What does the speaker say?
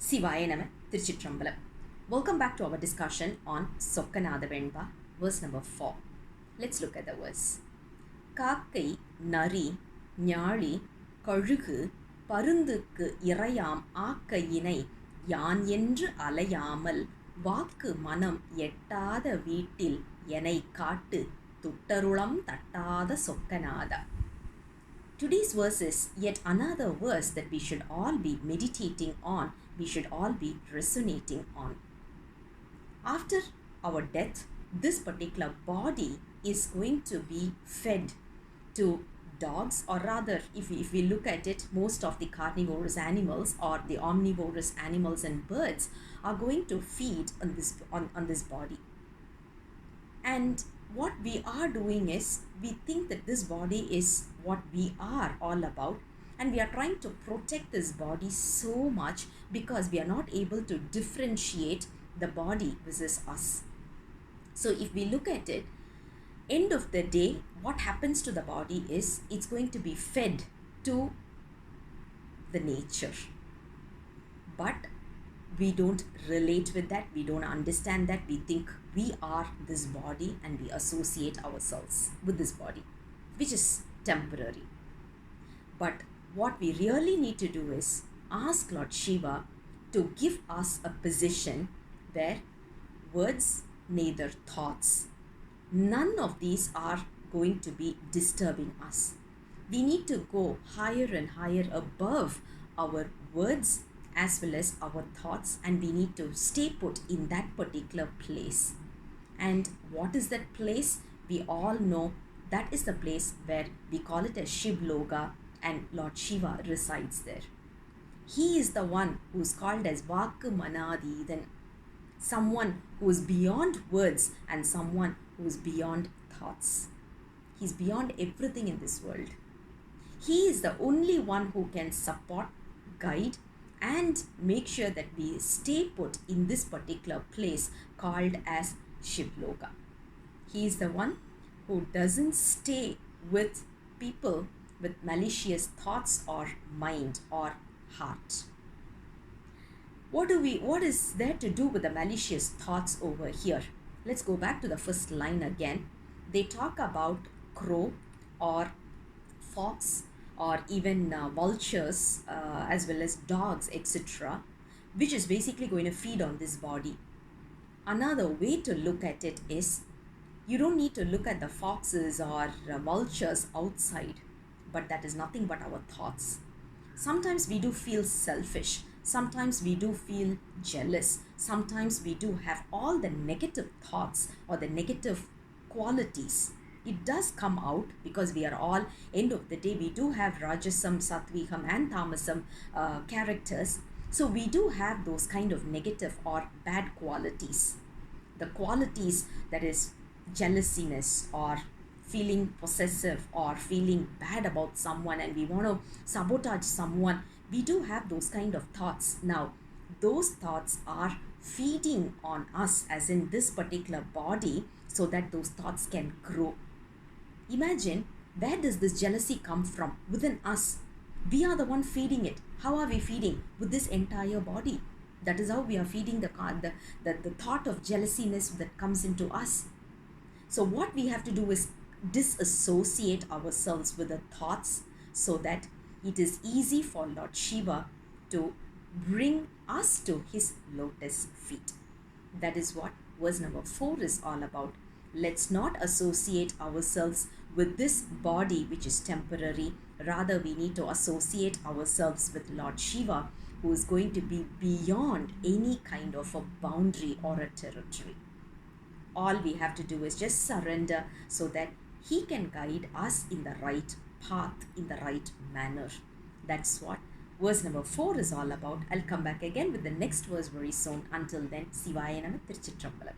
Sivaya Nama Tiruchitrambalam. Welcome back to our discussion on Sokkanatha Venba, verse number 4. Let's look at the verse. Kakkai, Nari, Nari, Karugu, Parundukku Irayam Akkayinai, Yan Endru Alayamal, Vaakku Manam Yettada Veetil, Yenai Kaattu, Thuttarulam Thattada Sokkanatha. Today's verse is yet another verse that we should all be meditating on, we should all be resonating on. After our death, this particular body is going to be fed to dogs, or rather, if we look at it, most of the carnivorous animals or the omnivorous animals and birds are going to feed on this body. And what we are doing is, we think that this body is what we are all about, and we are trying to protect this body so much because we are not able to differentiate the body versus us. So if we look at it, end of the day, what happens to the body is it's going to be fed to the nature. But we don't relate with that, we don't understand that, we think we are this body and we associate ourselves with this body, which is temporary. But what we really need to do is ask Lord Shiva to give us a position where words, neither thoughts, none of these are going to be disturbing us. We need to go higher and higher above our words as well as our thoughts, and we need to stay put in that particular place. And what is that place? We all know that is the place where we call it as Shivloka, and Lord Shiva resides there. He is the one who is called as Vaakku Manadi, then someone who is beyond words and someone who is beyond thoughts. He's beyond everything in this world. He is the only one who can support, guide, and make sure that we stay put in this particular place called as Shivloka. He is the one who doesn't stay with people with malicious thoughts or mind or heart. What is there to do with the malicious thoughts over here? Let's go back to the first line again. They talk about crow or fox or even vultures as well as dogs, etc., which is basically going to feed on this body. Another way to look at it is, you don't need to look at the foxes or vultures outside, but that is nothing but our thoughts. Sometimes we do feel selfish, sometimes we do feel jealous, sometimes we do have all the negative thoughts or the negative qualities. It does come out because we are all, end of the day, we do have Rajasam, Sattviham and Tamasam characters. So we do have those kind of negative or bad qualities. The qualities that is jealousiness or feeling possessive or feeling bad about someone and we want to sabotage someone, we do have those kind of thoughts. Now, those thoughts are feeding on us, as in this particular body, so that those thoughts can grow. Imagine, where does this jealousy come from? Within us. We are the one feeding it. How are we feeding? With this entire body. That is how we are feeding the thought of jealousiness that comes into us. So what we have to do is disassociate ourselves with the thoughts so that it is easy for Lord Shiva to bring us to his lotus feet. That is what verse number 4 is all about. Let's not associate ourselves with this body which is temporary. Rather, we need to associate ourselves with Lord Shiva, who is going to be beyond any kind of a boundary or a territory. All we have to do is just surrender so that he can guide us in the right path, in the right manner. That's what verse number 4 is all about. I'll come back again with the next verse very soon. Until then, Sivaya Nama Tiruchitrambalam.